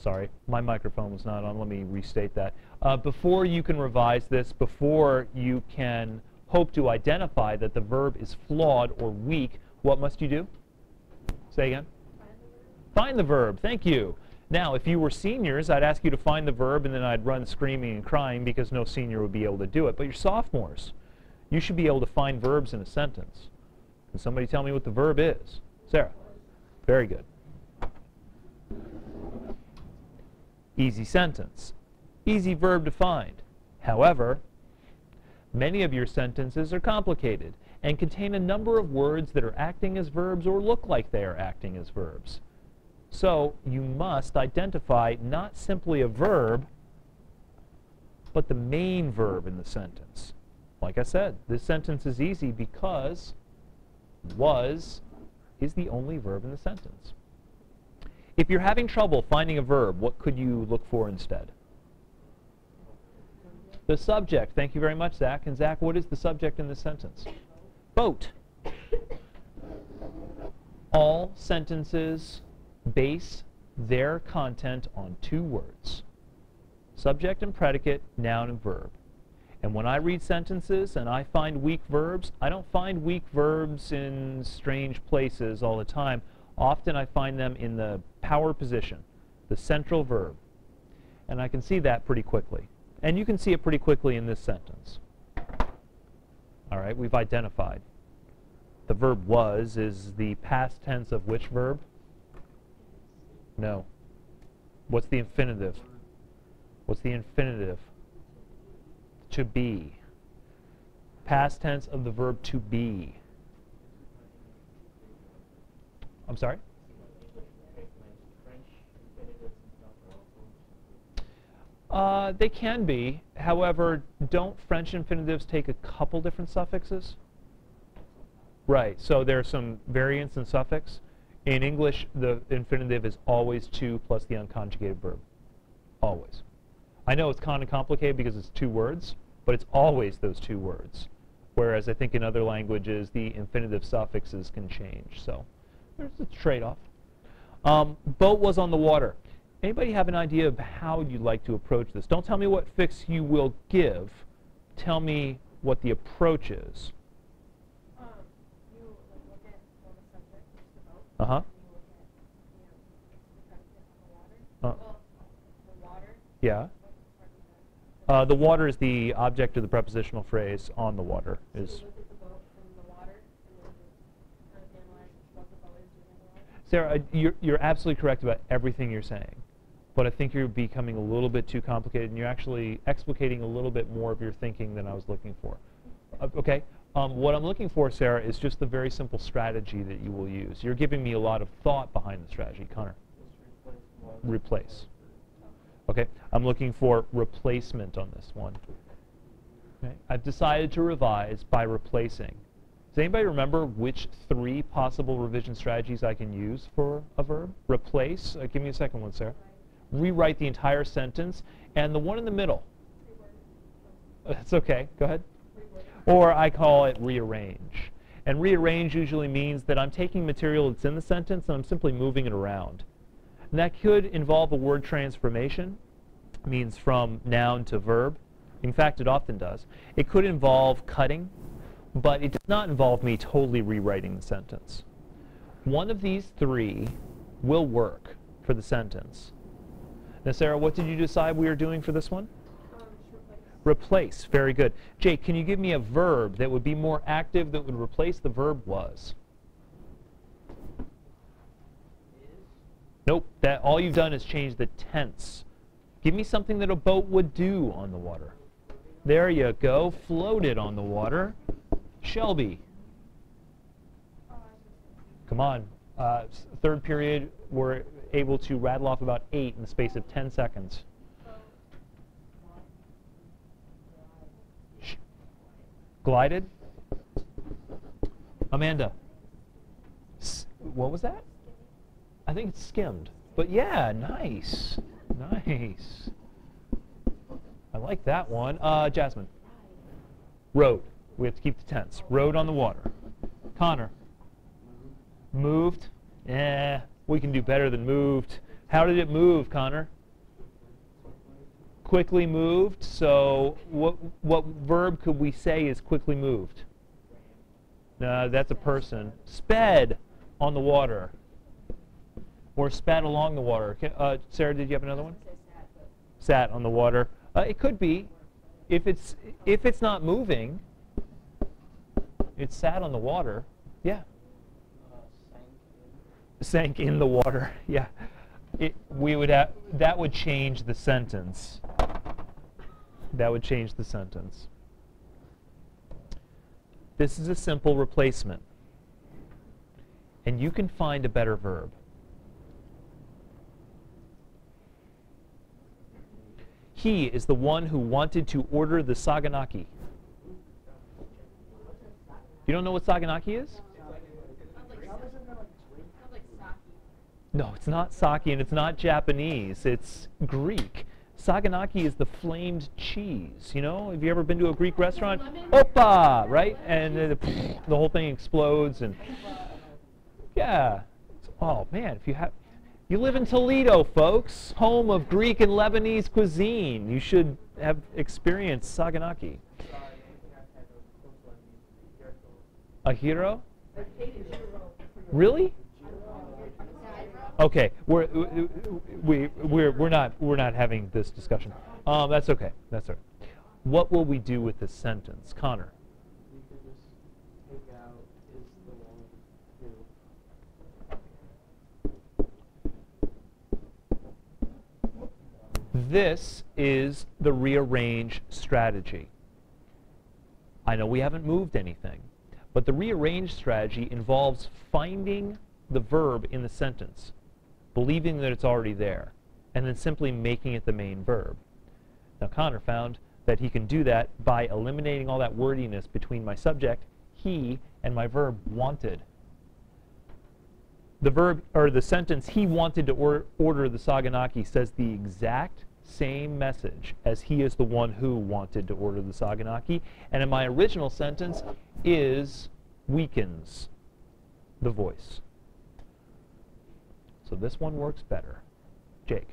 Sorry, my microphone was not on. Let me restate that. Before you can revise this, before you can hope to identify that the verb is flawed or weak, what must you do? Say again. Find the verb. Thank you. Now, if you were seniors, I'd ask you to find the verb, and then I'd run screaming and crying because no senior would be able to do it. But you're sophomores. You should be able to find verbs in a sentence. Can somebody tell me what the verb is? Sarah. Very good. Easy sentence. Easy verb to find. However, many of your sentences are complicated and contain a number of words that are acting as verbs or look like they are acting as verbs. So you must identify not simply a verb, but the main verb in the sentence. Like I said, this sentence is easy because was is the only verb in the sentence. If you're having trouble finding a verb, what could you look for instead? The subject. Thank you very much, Zach. And Zach, what is the subject in this sentence? Boat. All sentences base their content on two words. Subject and predicate, noun and verb. And when I read sentences and I find weak verbs, I don't find weak verbs in strange places all the time. Often I find them in the power position, the central verb. And I can see that pretty quickly. And you can see it pretty quickly in this sentence. All right, we've identified. The verb was is the past tense of which verb? No. What's the infinitive? What's the infinitive? To be. Past tense of the verb to be. I'm sorry? They can be. However, don't French infinitives take a couple different suffixes? Right. So there are some variants in suffix. In English, the infinitive is always to plus the unconjugated verb. Always. I know it's kind of complicated because it's two words, but it's always those two words. Whereas I think in other languages, the infinitive suffixes can change. So there's a trade-off. Boat was on the water. Anybody have an idea of how you'd like to approach this? Don't tell me what fix you will give. Tell me what the approach is. You look at the subject, which is the boat. Uh-huh. You look at, the predicate on the water. The water. Yeah. The water is the object of the prepositional phrase on the water. Is. So you look at the boat and the water, and then you kind of analyze what the boat is doing on the water. Sarah, you're absolutely correct about everything you're saying. But I think you're becoming a little bit too complicated, and you're actually explicating a little bit more of your thinking than I was looking for. Okay? What I'm looking for, Sarah, is just the very simple strategy that you will use. You're giving me a lot of thought behind the strategy. Connor? Replace. Okay? I'm looking for replacement on this one. Okay? I've decided to revise by replacing. Does anybody remember which three possible revision strategies I can use for a verb? Replace. Give me a second one, Sarah. Rewrite the entire sentence. And the one in the middle. That's okay. Go ahead. Or I call it rearrange. And rearrange usually means that I'm taking material that's in the sentence and I'm simply moving it around. And that could involve a word transformation. It means from noun to verb. In fact, it often does. It could involve cutting, but it does not involve me totally rewriting the sentence. One of these three will work for the sentence. Now, Sarah, what did you decide we were doing for this one? Replace. Very good. Jake, can you give me a verb that would be more active that would replace the verb was? Nope. That all you've done is change the tense. Give me something that a boat would do on the water. There you go. Floated on the water. Shelby. Come on. Third period, we're able to rattle off about 8 in the space of 10 seconds. Glided? Amanda? What was that? I think it's skimmed. But yeah, nice. Nice. I like that one. Jasmine? Rode. We have to keep the tense. Rode on the water. Connor? Moved? We can do better than moved. How did it move, Connor? Quickly moved. So what verb could we say is quickly moved? No, that's a person. Sped on the water. Or sped along the water. Sarah, did you have another one? Sat on the water. It could be. If it's not moving, it's sat on the water. Yeah. Sank in the water. Yeah. That would change the sentence. That would change the sentence. This is a simple replacement. And you can find a better verb. He is the one who wanted to order the saganaki. You don't know what saganaki is? No, it's not sake, and it's not Japanese. It's Greek. Saganaki is the flamed cheese. You know, have you ever been to a Greek restaurant? Oppa, right? And the whole thing explodes, and yeah. Oh man, you live in Toledo, folks, home of Greek and Lebanese cuisine. You should have experienced saganaki. A hero? Really? Okay, we're not having this discussion. That's okay. That's all right. What will we do with this sentence, Connor? We could just take out is the one who. This is the rearrange strategy. I know we haven't moved anything, but the rearrange strategy involves finding the verb in the sentence, believing that it's already there, and then simply making it the main verb. Now Connor found that he can do that by eliminating all that wordiness between my subject, he, and my verb, wanted. The verb, or the sentence, he wanted to order the saganaki, says the exact same message as he is the one who wanted to order the saganaki, and in my original sentence is weakens the voice. So this one works better. Jake?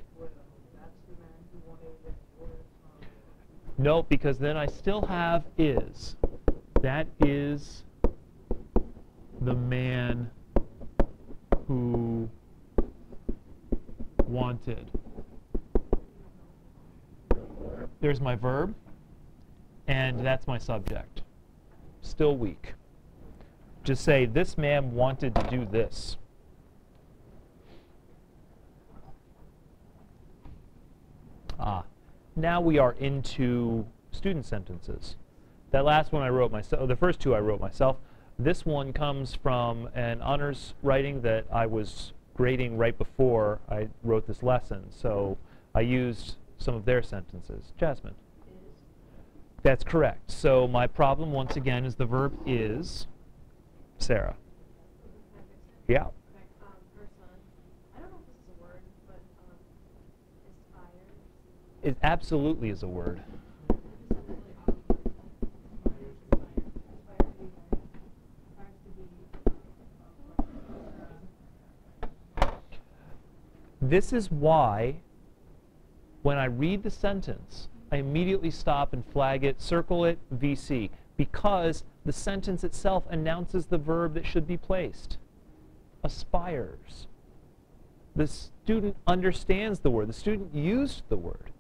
No, because then I still have is. That is the man who wanted. There's my verb, and that's my subject. Still weak. Just say, this man wanted to do this. Now we are into student sentences. That last one I wrote myself, the first two I wrote myself. This one comes from an honors writing that I was grading right before I wrote this lesson. So I used some of their sentences. Jasmine? That's correct. So my problem, once again, is the verb is. Sarah? Yeah. It absolutely is a word. This is why when I read the sentence, I immediately stop and flag it, circle it, VC, because the sentence itself announces the verb that should be placed. Aspires. The student understands the word. The student used the word.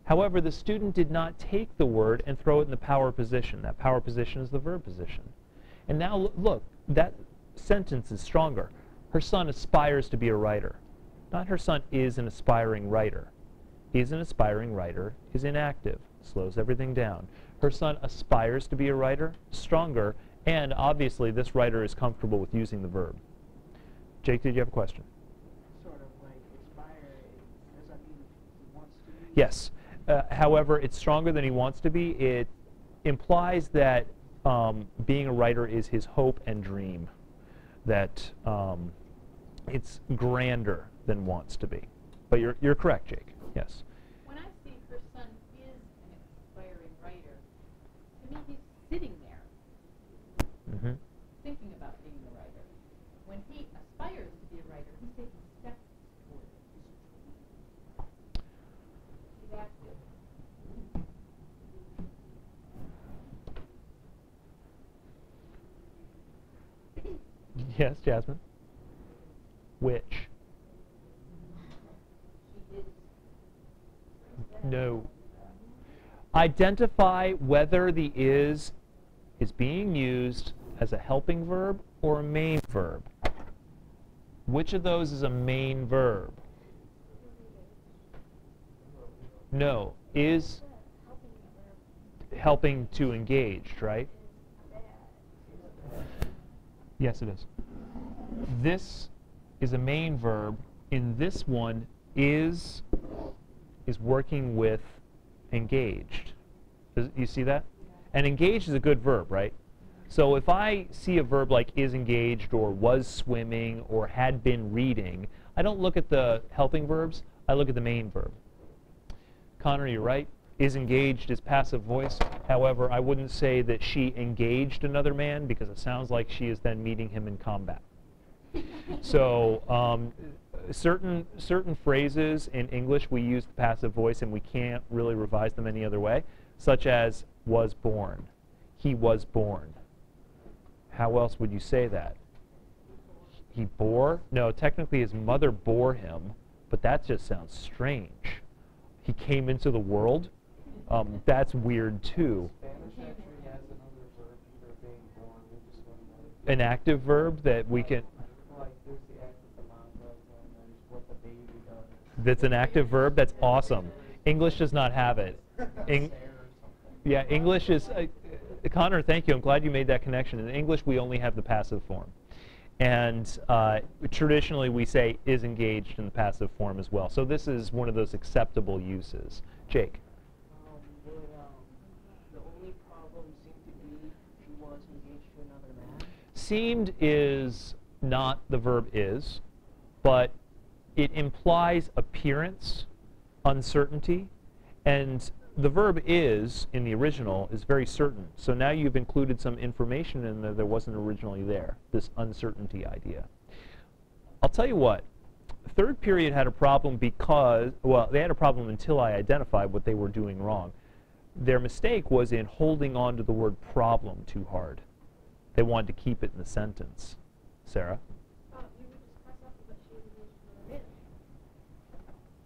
However, the student did not take the word and throw it in the power position. That power position is the verb position. And now look, that sentence is stronger. Her son aspires to be a writer. Not her son is an aspiring writer. Is an aspiring writer is inactive, slows everything down. Her son aspires to be a writer, stronger, and obviously this writer is comfortable with using the verb. Jake, did you have a question? Sort of like aspire, does that mean he wants to be? Yes. However, it's stronger than he wants to be. It implies that being a writer is his hope and dream. That it's grander than wants to be. But you're correct, Jake. Yes. When I see her son is an aspiring writer, to me he's sitting there thinking about being a writer. When he aspires to be a writer, he's taking steps toward it. He's active. Yes, Jasmine? Which? She is. No. Identify whether the is being used as a helping verb or a main verb. Which of those is a main verb? No. Is helping to engaged, right? Yes, it is. This is a main verb. In this one, is working with engaged. You see that? And engaged is a good verb, right? So if I see a verb like is engaged or was swimming or had been reading, I don't look at the helping verbs, I look at the main verb. Connor, you're right. Is engaged is passive voice. However, I wouldn't say that she engaged another man because it sounds like she is then meeting him in combat. So certain phrases in English we use the passive voice and we can't really revise them any other way, such as was born, he was born. How else would you say that? He bore? No, technically his mother bore him, but that just sounds strange. He came into the world? That's weird too. Spanish actually has another verb, either being born, we just don't know. An active verb that we can... Like there's the act that the mom does and there's what the baby does. That's an active verb? That's awesome. English does not have it. Yeah, English is... Connor, thank you. I'm glad you made that connection. In English, we only have the passive form. And traditionally, we say is engaged in the passive form as well. So this is one of those acceptable uses. Jake? The only problem seemed to be she was engaged to another man. Seemed is not the verb is, but it implies appearance, uncertainty, and the verb is, in the original, is very certain. So now you've included some information in there that wasn't originally there, this uncertainty idea. I'll tell you what, third period had a problem because, well, they had a problem until I identified what they were doing wrong. Their mistake was in holding on to the word problem too hard. They wanted to keep it in the sentence. Sarah? You would just cross off what she was engaged to another man.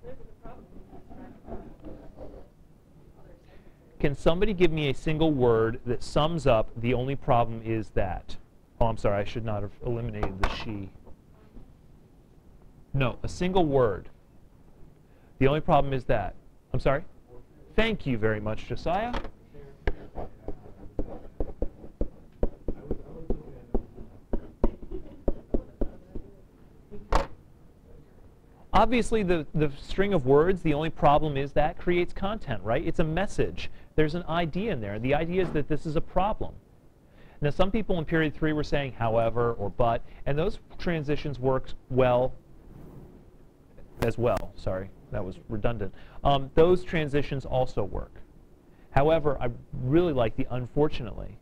There's the problem. Can somebody give me a single word that sums up the only problem is that? Oh, I'm sorry, I should not have eliminated the she. No, a single word. The only problem is that. I'm sorry? Thank you very much, Josiah. Obviously, the string of words, the only problem is that creates content, right? It's a message. There's an idea in there. The idea is that this is a problem. Now, some people in period 3 were saying however or but, and those transitions work well as well. Sorry, that was redundant. Those transitions also work. However, I really like the unfortunately.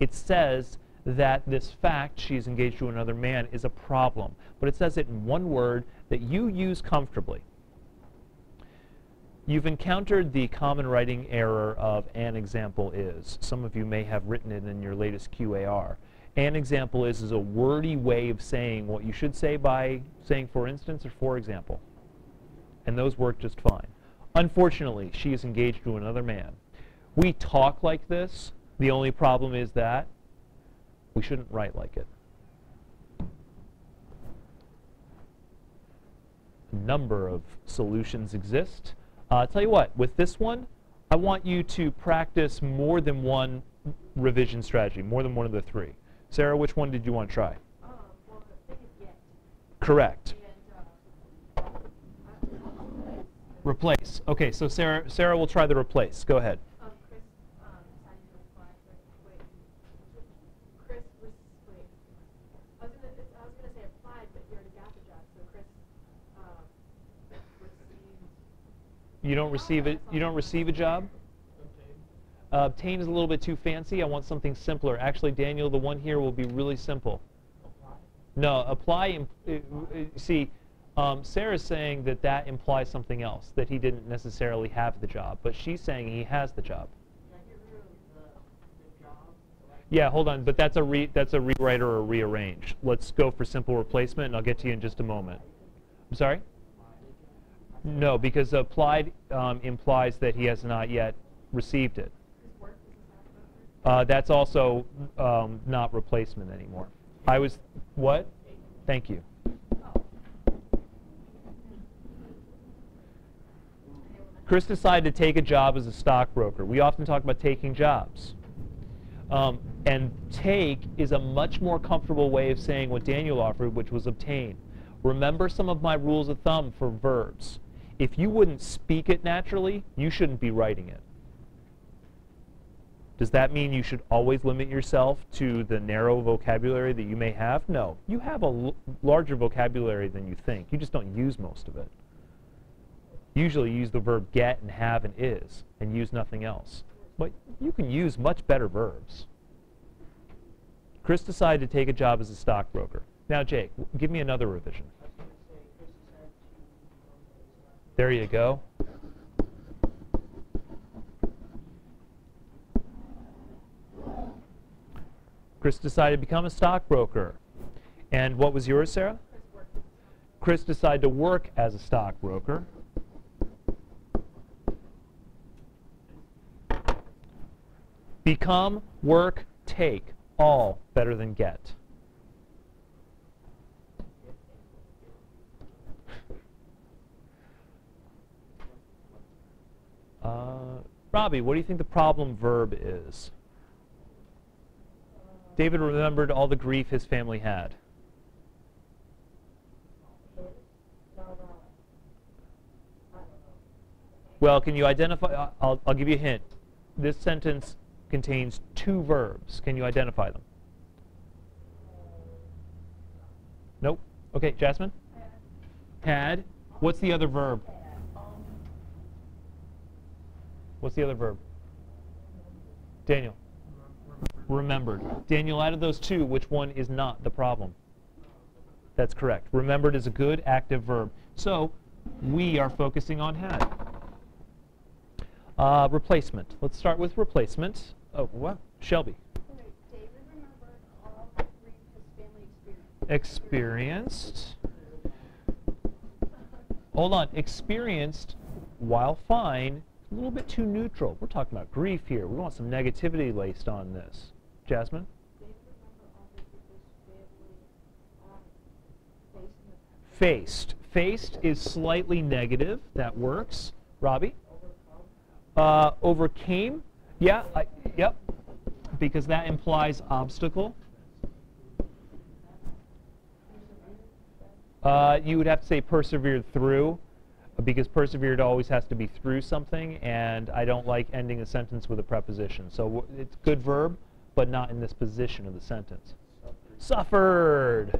It says that this fact, she's engaged to another man, is a problem. But it says it in one word that you use comfortably. You've encountered the common writing error of an example is. Some of you may have written it in your latest QAR. An example is a wordy way of saying what you should say by saying for instance or for example. And those work just fine. Unfortunately, she is engaged to another man. We talk like this. The only problem is that we shouldn't write like it. A number of solutions exist. I'll tell you what, with this one, I want you to practice more than one revision strategy, more than one of the three. Sarah, which one did you want to try? Well, the thing is yet. Correct. And, Replace. Okay, so Sarah will try the replace. Go ahead. Chris decided to reply. Wait. Chris was, wait. I was gonna say applied, but you already got the job. So Chris received. You don't receive it. You don't receive a job. Obtain is a little bit too fancy. I want something simpler. Actually, Daniel, the one here will be really simple. Apply. No, apply. See, Sarah's saying that that implies something else, that he didn't necessarily have the job, but she's saying he has the job. Can I get rid of the job? So I Yeah, hold on, but that's a rewrite or a rearrange. Let's go for simple replacement, and I'll get to you in just a moment. I'm sorry? No, because applied implies that he has not yet received it. That's also not replacement anymore. What? Thank you. Chris decided to take a job as a stockbroker. We often talk about taking jobs. And take is a much more comfortable way of saying what Daniel offered, which was obtain. Remember some of my rules of thumb for verbs. If you wouldn't speak it naturally, you shouldn't be writing it. Does that mean you should always limit yourself to the narrow vocabulary that you may have? No. You have a larger vocabulary than you think. You just don't use most of it. Usually you use the verb get and have and is and use nothing else. But you can use much better verbs. Chris decided to take a job as a stockbroker. Now, Jake, give me another revision. There you go. Chris decided to become a stockbroker. And what was yours, Sarah? Chris decided to work as a stockbroker. Become, work, take, all better than get. Robbie, what do you think the problem verb is? David remembered all the grief his family had. Well, can you identify? I'll give you a hint. This sentence contains two verbs. Can you identify them? Nope. Okay, Jasmine? Had. What's the other verb? What's the other verb? Daniel. Remembered. Daniel, out of those two, which one is not the problem? That's correct. Remembered is a good active verb. So we are focusing on had. Replacement. Let's start with replacement. Oh, wow. Shelby. David remembered all the grief his family Experienced. Hold on. Experienced, while fine, a little bit too neutral. We're talking about grief here. We want some negativity laced on this. Jasmine? David remembered all the grief his family Faced. Faced is slightly negative. That works. Robbie? Overcame. Yeah, yep. Because that implies obstacle. You would have to say persevered through, because persevered always has to be through something, and I don't like ending a sentence with a preposition. So it's a good verb, but not in this position of the sentence. Suffered.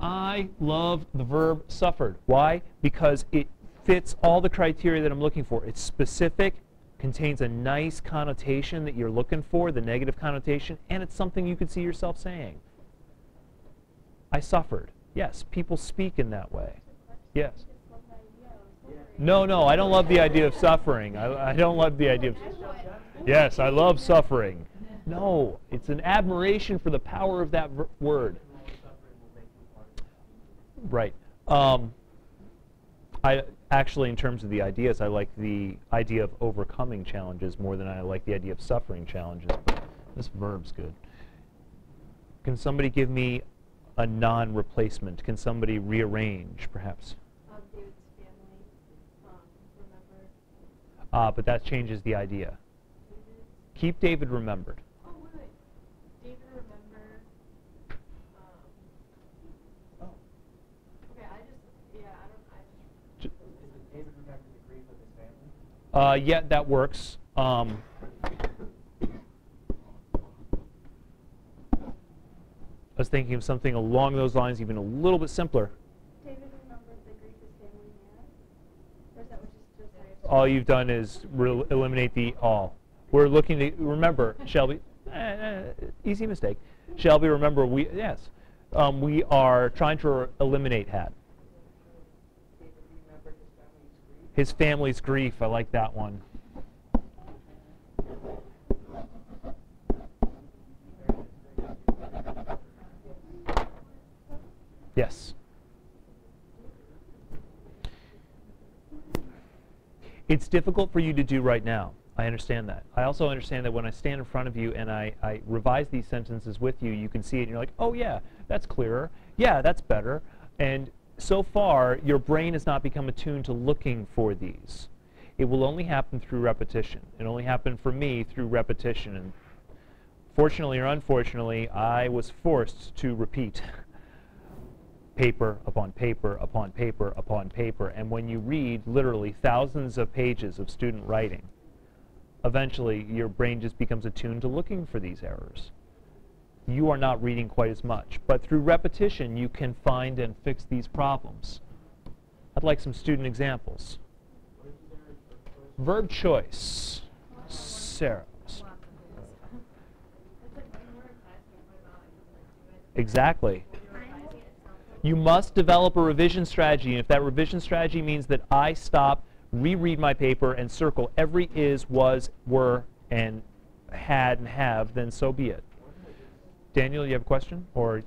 I love the verb suffered. Why? Because it fits all the criteria that I'm looking for. It's specific, contains a nice connotation that you're looking for, the negative connotation, and it's something you could see yourself saying. I suffered. Yes, people speak in that way. Yes. No, I don't love the idea of suffering. I don't love the idea of... Yes, I love suffering. No, it's an admiration for the power of that word. Right. Actually, in terms of the ideas, I like the idea of overcoming challenges more than I like the idea of suffering challenges. But this verb's good. Can somebody give me a non-replacement? Can somebody rearrange, perhaps? David's family remembered. But that changes the idea. Keep David remembered. Oh, wait. David remembered. Okay, David remembered the grief of his family? Yeah, that works. I was thinking of something along those lines, even a little bit simpler. David remembered the grief his family had? Or is that what you just said? All you've done is eliminate the all. We're looking to remember, Shelby. Easy mistake. Shelby, remember we are trying to eliminate had. David remembered his family's grief? His family's grief. I like that one. It's difficult for you to do right now. I understand that. I also understand that when I stand in front of you and I revise these sentences with you, you can see it and you're like, oh yeah, that's clearer. Yeah, that's better. And so far, your brain has not become attuned to looking for these. It will only happen through repetition. It only happened for me through repetition. And fortunately or unfortunately, I was forced to repeat paper upon paper upon paper upon paper. And when you read literally thousands of pages of student writing, eventually your brain just becomes attuned to looking for these errors. You are not reading quite as much. But through repetition, you can find and fix these problems. I'd like some student examples. Verb choice. Sarah. Exactly. You must develop a revision strategy, and if that revision strategy means that I stop, reread my paper, and circle every is, was, were, and had, and have, then so be it. Daniel, you have a question? Or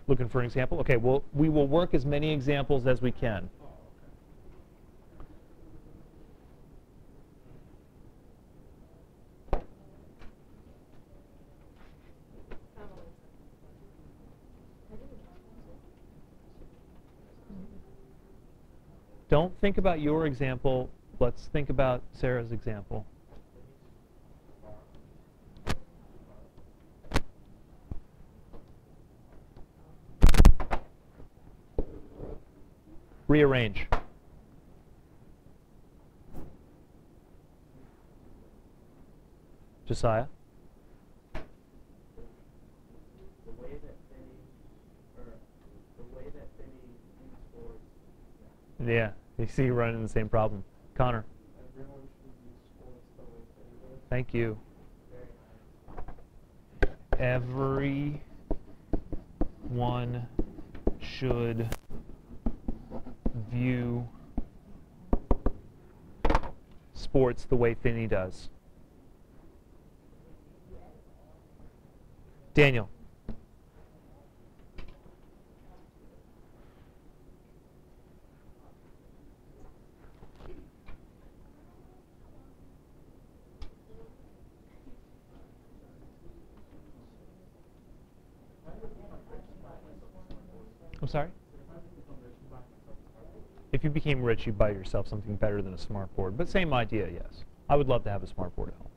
looking for an example? Okay, well, we will work as many examples as we can. Don't think about your example. Let's think about Sarah's example. Rearrange. Josiah? Yeah, you see you're running the same problem. Connor? Thank you. Everyone should view sports the way Finney does. Daniel? I'm sorry? If you became rich, you'd buy yourself something better than a smart board. But same idea, yes. I would love to have a smart board at home.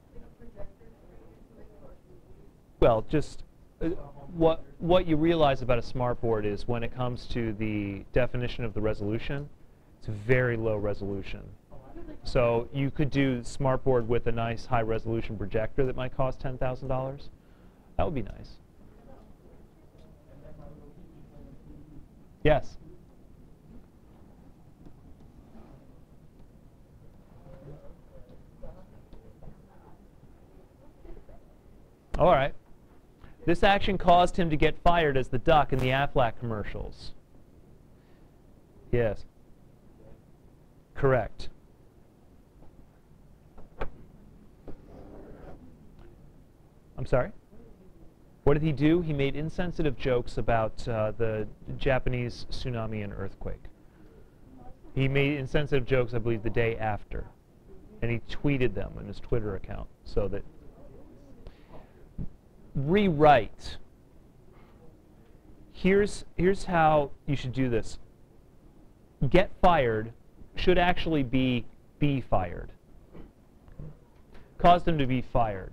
Well, just what you realize about a smart board is when it comes to the definition of the resolution, it's very low resolution. So you could do smart board with a nice high resolution projector that might cost $10,000. That would be nice. Yes? All right. This action caused him to get fired as the duck in the Aflac commercials. Yes. Correct. I'm sorry? What did he do? He made insensitive jokes about the Japanese tsunami and earthquake. He made insensitive jokes, I believe, the day after. And he tweeted them on his Twitter account so that... Rewrite. Here's how you should do this. Get fired should actually be fired. Caused him to be fired.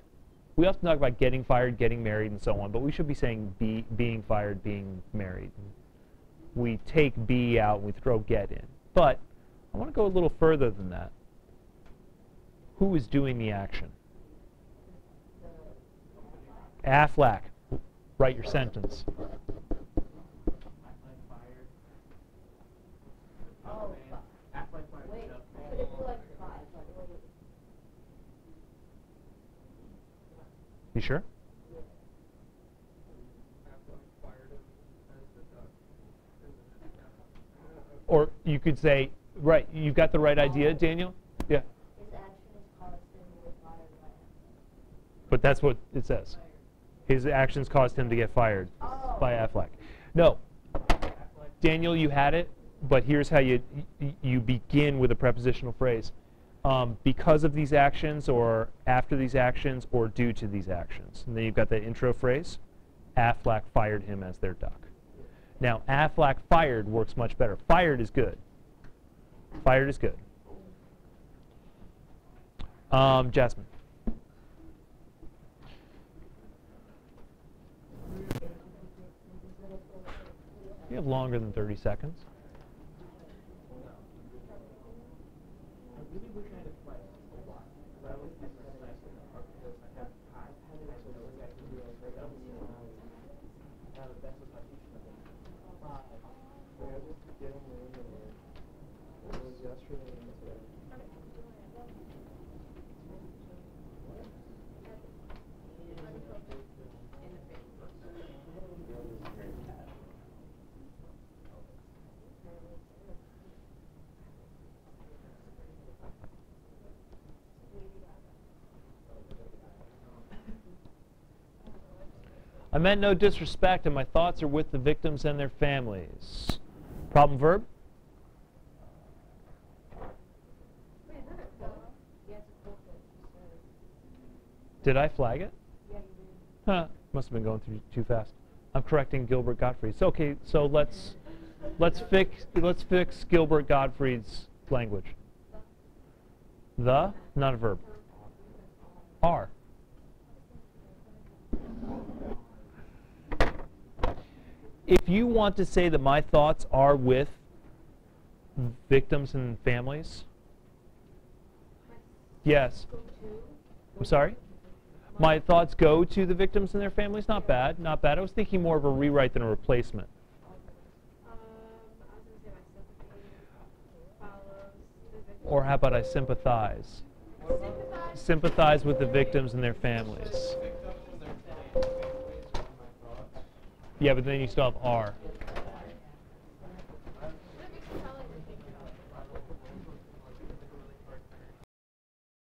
We often talk about getting fired, getting married, and so on, but we should be saying being fired, being married. We take be out and we throw get in. But I want to go a little further than that. Who is doing the action? Aflac. Write your sentence. You sure? Or you could say, right, you've got the right idea, Daniel? Yeah. His action is caused him to get fired by him. But that's what it says. His actions caused him to get fired by Aflac. No. Daniel, you had it, but here's how you begin with a prepositional phrase. because of these actions, or after these actions, or due to these actions. And then you've got the intro phrase, Aflac fired him as their duck. Now, Aflac fired works much better. Fired is good. Fired is good. Jasmine. You have longer than 30 seconds. I really wish I had a question a lot, because I always think it's nice when the architects have time. So what I can do is write down the that's what my teacher did. I just keep getting the internet. It was yesterday and today. I meant no disrespect, and my thoughts are with the victims and their families. Problem verb? Did I flag it? Yeah, you did. Huh. Must have been going through too fast. I'm correcting Gilbert Gottfried's. Okay, so let's fix Gilbert Gottfried's language. The, not a verb. Are. If you want to say that my thoughts are with victims and families, yes. I'm sorry? My thoughts go to the victims and their families? Not bad, not bad. I was thinking more of a rewrite than a replacement. I was going to say my sympathy follows the victim. Or how about I sympathize? Sympathize with the victims and their families. Yeah, but then you still have are.